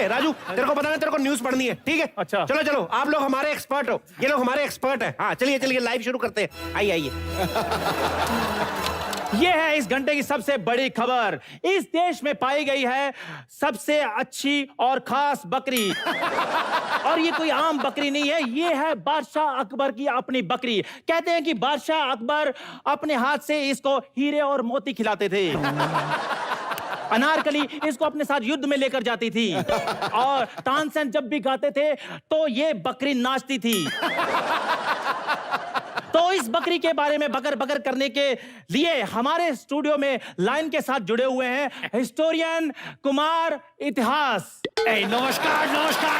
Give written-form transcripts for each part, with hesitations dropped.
राजू, तेरे को पता है तेरे को न्यूज पढ़नी है, ठीक है? अच्छा। चलो चलो, आप लोग हमारे एक्सपर्ट हो, ये लोग हमारे एक्सपर्ट हैं। हाँ चलिए चलिए, लाइव शुरू करते हैं। आइए आइए। ये है इस घंटे की सबसे बड़ी खबर। इस देश में पाई गई है सबसे अच्छी और खास बकरी। और ये कोई आम बकरी नहीं है, ये है बादशाह अकबर की अपनी बकरी। कहते हैं कि बादशाह अकबर अपने हाथ से इसको हीरे और मोती खिलाते थे। अनारकली इसको अपने साथ युद्ध में लेकर जाती थी, और तानसेन जब भी गाते थे तो ये बकरी नाचती थी। तो इस बकरी के बारे में बकर बकर करने के लिए हमारे स्टूडियो में लाइन के साथ जुड़े हुए हैं हिस्टोरियन कुमार इतिहास। नमस्कार नमस्कार।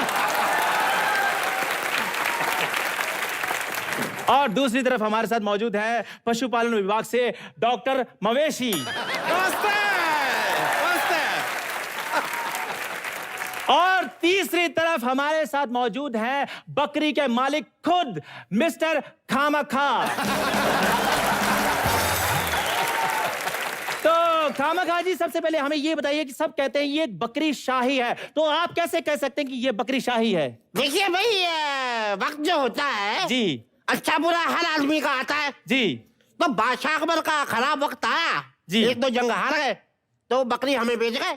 और दूसरी तरफ हमारे साथ मौजूद है पशुपालन विभाग से डॉक्टर मवेशी। नमस्ते नमस्ते। और तीसरी तरफ हमारे साथ मौजूद है बकरी के मालिक खुद मिस्टर खामखा। तो खामखा जी, सबसे पहले हमें ये बताइए कि सब कहते हैं ये बकरी शाही है, तो आप कैसे कह सकते हैं कि ये बकरी शाही है? देखिए भाई, वक्त जो होता है जी अच्छा बुरा हर आदमी का आता है। जी तो बादशाह अकबर का खराब वक्त आया जी। एक दो जंग हार गए तो बकरी हमें बेच गए।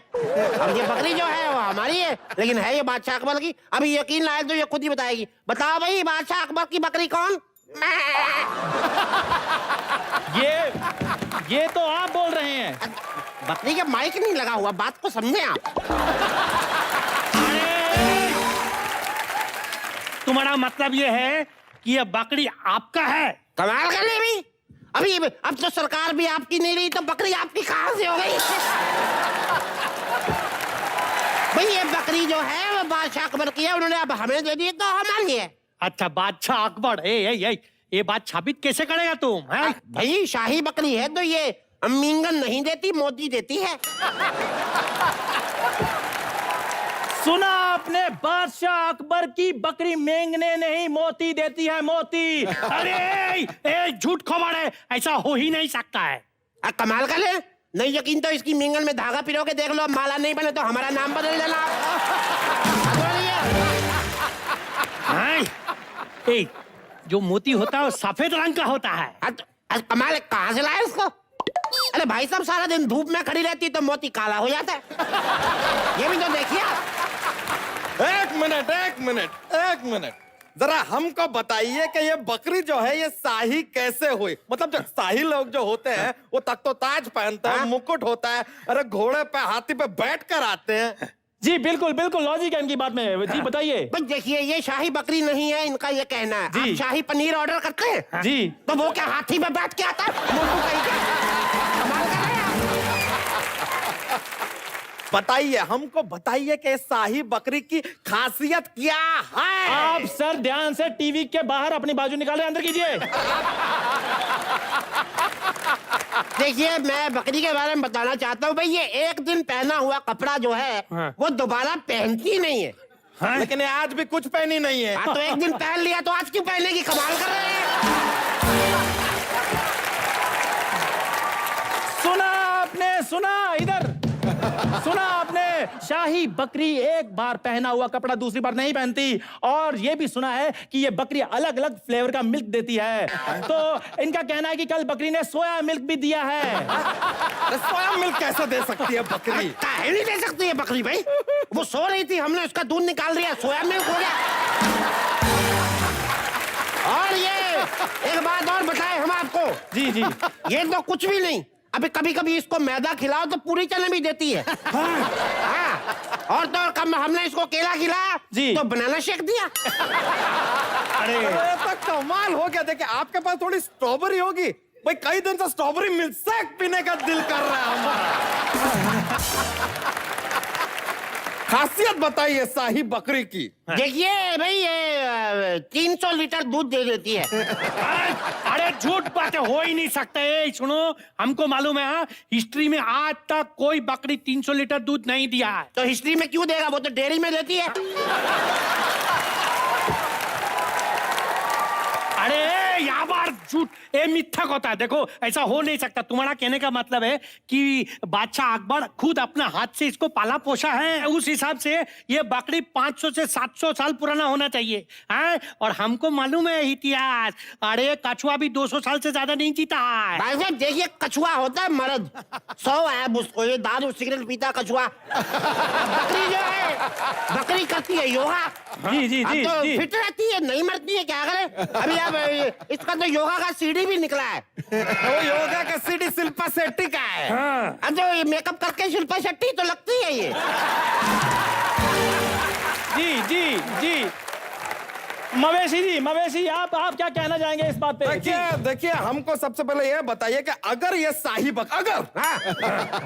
अब ये बकरी जो है वो हमारी है, लेकिन है ये बादशाह अकबर की। अभी यकीन लाए तो ये खुद ही बताएगी। बताओ भाई, बादशाह अकबर की बकरी कौन? ये तो आप बोल रहे हैं। बकरी के माइक नहीं लगा हुआ, बात को समझे आप। तुम्हारा मतलब ये है कि ये बकरी आपका है? कमाल कर ले भाई। अभी अब तो सरकार भी आपकी नहीं रही तो बकरी आपकी कहां से हो गई? भाई ये बकरी जो है वो बादशाह अकबर की है, उन्होंने अब हमें दे दी तो हमारी है। अच्छा, बादशाह अकबर। ये बात साबित कैसे करेगा तुम? हैं? भाई शाही बकरी है तो ये मींगन नहीं देती, मोती देती है। सुना आपने, बादशाह अकबर की बकरी मेंगने नहीं मोती देती है, मोती। अरे झूठ खबर है, ऐसा हो ही नहीं सकता है। कमाल कर ले। नहीं यकीन तो इसकी मींगन में धागा पिरो के देख लो, माला नहीं बने तो हमारा नाम बदल देना। जो मोती होता है वो सफेद रंग का होता है। कमाल है, कहाँ से लाए उसको? अरे भाई साहब, सारा दिन धूप में खड़ी रहती तो मोती काला हो जाता है। ये भी तो देखिए। एक मिनट, जरा हमको बताइए कि ये बकरी जो है ये शाही कैसे हुई? मतलब जो शाही लोग जो होते हैं वो तख्तो ताज पहनते हैं, मुकुट होता है, अरे घोड़े पे हाथी पे बैठ कर आते हैं। जी बिल्कुल बिल्कुल, लॉजिक है इनकी बात में। जी बताइए। भाई देखिए, ये शाही बकरी नहीं है, इनका ये कहना है। जी। आप शाही पनीर ऑर्डर करते हैं जी तो वो क्या हाथी पे बैठ के आता है? मोटू कहीं का। कमाल कर रहे हैं आप। बताइए, हमको बताइए कि शाही बकरी की खासियत क्या है? आप सर ध्यान से टीवी के बाहर अपनी बाजू निकाले, अंदर कीजिए। देखिए, मैं बकरी के बारे में बताना चाहता हूँ भाई, ये एक दिन पहना हुआ कपड़ा जो है वो दोबारा पहनती नहीं है। लेकिन ये आज भी कुछ पहनी नहीं है। तो एक दिन पहन लिया तो आज क्यों पहनेगी? कमाल कर रहे हैं। सुना आपने, सुना इधर, सुना आपने, शाही बकरी एक बार पहना हुआ कपड़ा दूसरी बार नहीं पहनती। और ये भी सुना है कि ये बकरी अलग अलग फ्लेवर का मिल्क देती है। तो इनका कहना है कि कल बकरी ने सोया मिल्क भी दिया है। सोया मिल्क कैसे दे सकती है बकरी? काहे नहीं दे सकती है बकरी भाई? वो सो रही थी, हमने उसका दूध निकाल दिया, सोया मिल्क हो गया। और ये एक बात और बताएं हम आपको। जी जी। ये तो कुछ भी नहीं, अभी कभी कभी इसको मैदा खिलाओ तो पूरी चने भी देती है। हाँ। और तो और कम हमने इसको केला खिलाया जी। तो बनाना शेक दिया। अरे तो कमाल हो गया। देखिए, आपके पास थोड़ी स्ट्रॉबेरी होगी भाई, कई दिन से स्ट्रॉबेरी मिल्क शेक पीने का दिल कर रहा है हमारा। खासियत बताइए शाही बकरी की। देखिए भाई, ये 300 लीटर दूध दे देती है। अरे झूठ बातें हो ही नहीं सकते। सुनो, हमको मालूम है हिस्ट्री में आज तक कोई बकरी 300 लीटर दूध नहीं दिया है। तो हिस्ट्री में क्यों देगा? वो तो डेयरी में देती है। अरे यार झूठ, ये मिथ्या होता है। देखो ऐसा हो नहीं सकता। तुम्हारा कहने का मतलब है कि बादशाह अकबर खुद अपने हाथ से इसको पाला पोसा है, उस हिसाब से ये बकरी 500 से 700 साल पुराना होना चाहिए है। और हमको मालूम है इतिहास, अरे कछुआ भी 200 साल से ज्यादा नहीं जीता है। भाई साहब देखिए, कछुआ होता है मर्द, 100 है उसको, ये दारू सिगरेट पीता कछुआ। बकरी जो है, बकरी करती है योगा। जी जी अब जी तो जी। फिट रहती है, नहीं मरती है, क्या करे। अभी अब इसका तो योगा का सीडी भी निकला है। वो योगा का सीडी शिल्पा शेट्टी का है। अब तो ये मेकअप करके शिल्पा शेट्टी तो लगती है ये। जी जी जी मवेशी जी, आप क्या कहना चाहेंगे इस बात पे? देखिए हमको सबसे पहले ये बताइए कि अगर ये शाही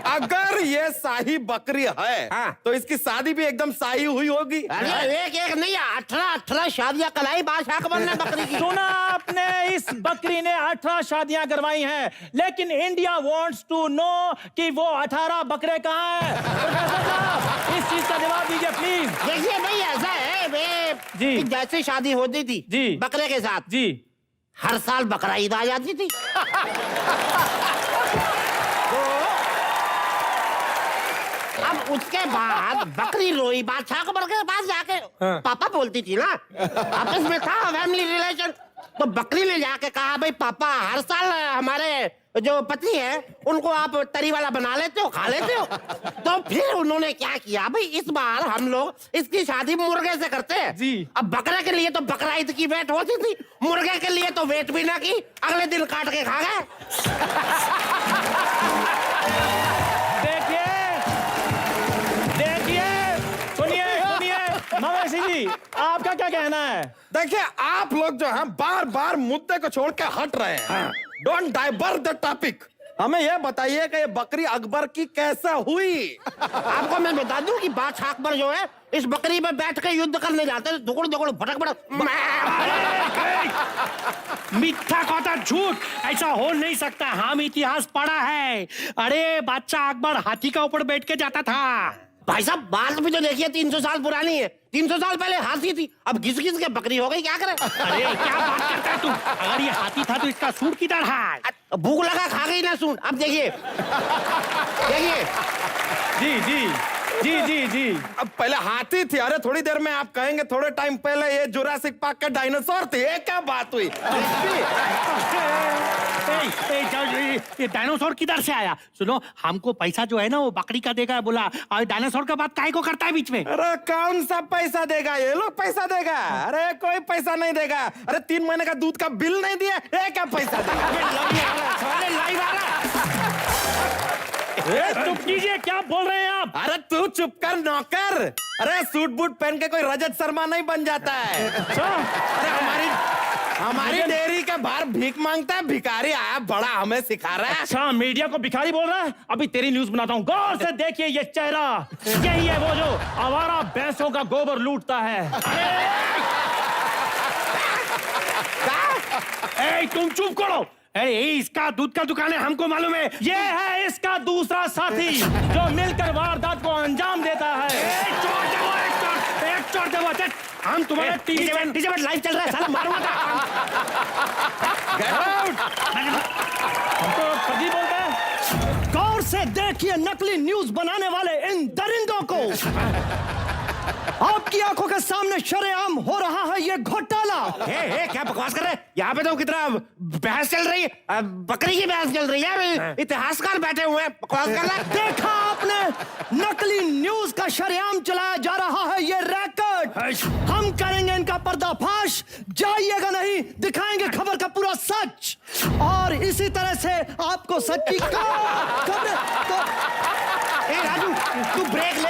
अगर ये शाही बकरी है, हाँ। तो इसकी शादी भी एकदम शाही हुई होगी। अरे एक एक नहीं, 18 शादियां कराई बादशाह अकबर ने बकरी की। सुना आपने, इस बकरी ने 18 शादियां करवाई हैं, लेकिन इंडिया वांट्स टू नो कि वो 18 बकरे कहाँ हैं। प्रोफेसर साहब, इस चीज का जवाब दीजिए प्लीज। देखिए भाई, ऐसा है जी। कि जैसे शादी होती थी जी। बकरे के साथ, जी हर साल बकरा ईद आ जाती थी। अब उसके बाद बकरी रोई, बादशाह अकबर के पास जाके पापा बोलती थी ना, आपस में था फैमिली रिलेशन। तो बकरी ने जाके कहा, भाई पापा हर साल हमारे जो पति है उनको आप तरी वाला बना लेते हो, खा लेते हो। तो फिर उन्होंने क्या किया, भाई इस बार हम लोग इसकी शादी मुर्गे से करते हैं। जी। अब बकरे के लिए तो बकरा ईद की वेट होती थी, मुर्गे के लिए तो वेट भी ना की, अगले दिन काट के खा गए। मवेशी जी, आपका क्या कहना है? देखिए आप लोग जो हैं बार बार मुद्दे को छोड़ के हट रहे हैं। Don't divert the topic. हमें यह बताइए कि ये बकरी अकबर की कैसे हुई। आपको मैं बता दूं कि बादशाह अकबर जो है इस बकरी पे बैठ के युद्ध करने जाते थे, दुगड़ दुगड़ भटक भटक। मिथ्या कहता, झूठ, ऐसा हो नहीं सकता। हम इतिहास पढ़ा है। अरे बादशाह अकबर हाथी का ऊपर बैठ के जाता था। भाई साहब बात भी तो देखिए, 300 साल पुरानी है। 300 साल पहले हाथी थी, अब घिस घिस के बकरी हो गई, क्या करे। अरे क्या बात करता है तू? अगर ये हाथी था तो इसका सूंड किधर है? भूख लगा खा गई ना सूंड। अब देखिए देखिए। जी जी जी जी जी। अब पहले हाथी थी, अरे थोड़ी देर में आप कहेंगे थोड़े टाइम पहले ये जुरासिक पार्क के डायनासोर थे। ये क्या बात हुई? ये डायनासोर किधर से आया? सुनो, हमको पैसा जो है ना वो बकरी का देगा बोला, और डायनासोर का बात काहे को करता है बीच में? अरे कौन सा पैसा देगा? ये लोग पैसा देगा? अरे कोई पैसा नहीं देगा। अरे 3 महीने का दूध का बिल नहीं दिया, ये क्या पैसा देगा? चुप कीजिए, क्या बोल रहे हैं आप? अरे तू चुप कर नौकर। अरे सूट बूट पहन के कोई रजत शर्मा नहीं बन जाता है। अरे हमारी डेयरी के बाहर भीख मांगता है भिखारी आया बड़ा, हमें सिखा रहा है। अच्छा, मीडिया को भिखारी बोल रहा है? अभी तेरी न्यूज बनाता हूँ, गौर से देखिए ये चेहरा। यही है वो जो आवारा भैंसों का गोबर लूटता है। तुम चुप करो। अरे इसका दूध का दुकान है, हमको मालूम है। ये है इसका दूसरा साथी जो मिलकर वारदात को अंजाम देता है। एक चोट दे वो, चल। हम तुम्हारे टीवी लाइव चल रहा है, साला मारूंगा। हमको प्रदीप बोलता है। गौर से देखिए नकली न्यूज बनाने वाले इन दरिंदों को। आपकी आंखों के सामने शरेआम हो रहा है ये घोटाला। क्या बकवास कर रहे हैं? यहाँ पे तो कितना बहस चल रही है, बकरी की बहस चल रही है। इतिहासकार बैठे हुए हैं, बकवास कर रहे हैं। देखा आपने, नकली न्यूज का शरेआम चलाया जा रहा है ये रैकेट। हम करेंगे इनका पर्दाफाश, जाइएगा नहीं, दिखाएंगे खबर का पूरा सच। और इसी तरह से आपको सच्ची खबर। राजू तू ब्रेक ले।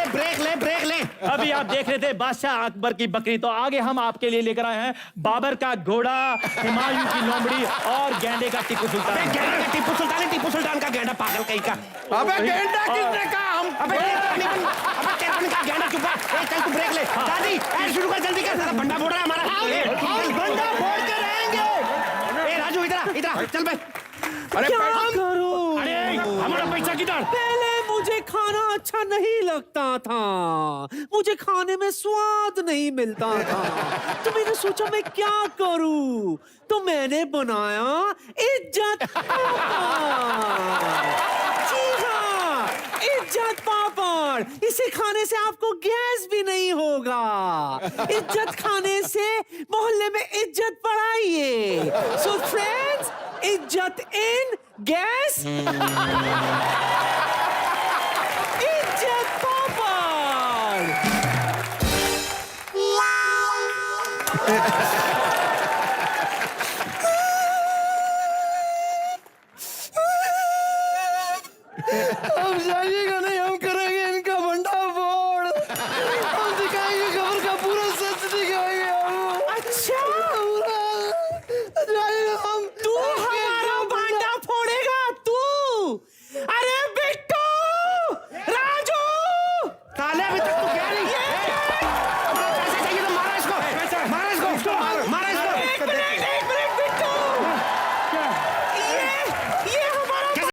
अभी आप देख रहे थे बादशाह अकबर की बकरी, तो आगे हम आपके लिए लेकर आए हैं बाबर का घोड़ा, हुमायूं की लोमड़ी और गेंडे का टीपू सुल्तान। टीपू सुल्तान का गेंडा, पागल कहीं का। अबे गेंडा किसने कहा? हम अबे गेंडा चुप रहा। चल तू ब्रेक ले। दादी शुरू कर, जल्दी कर, साला बंडा फोड़ रहा है हमारा। बंडा फोड़ के रहेंगे। राजू इधर चल भाई। क्या करूं? अरे हमारा पैसा किधर? पहले मुझे खाना अच्छा नहीं लगता था, मुझे खाने में स्वाद नहीं मिलता था, तो मैंने सोचा मैं क्या करूं, तो मैंने बनाया इज्जत पापड़। जी हाँ, इज्जत पापड़। इसे खाने से आपको गैस भी नहीं होगा। इज्जत खाने से मोहल्ले में इज्जत बढ़ाइए। सो फ्रेंड्स, इज्जत इन गैस, इज्जत पापड़।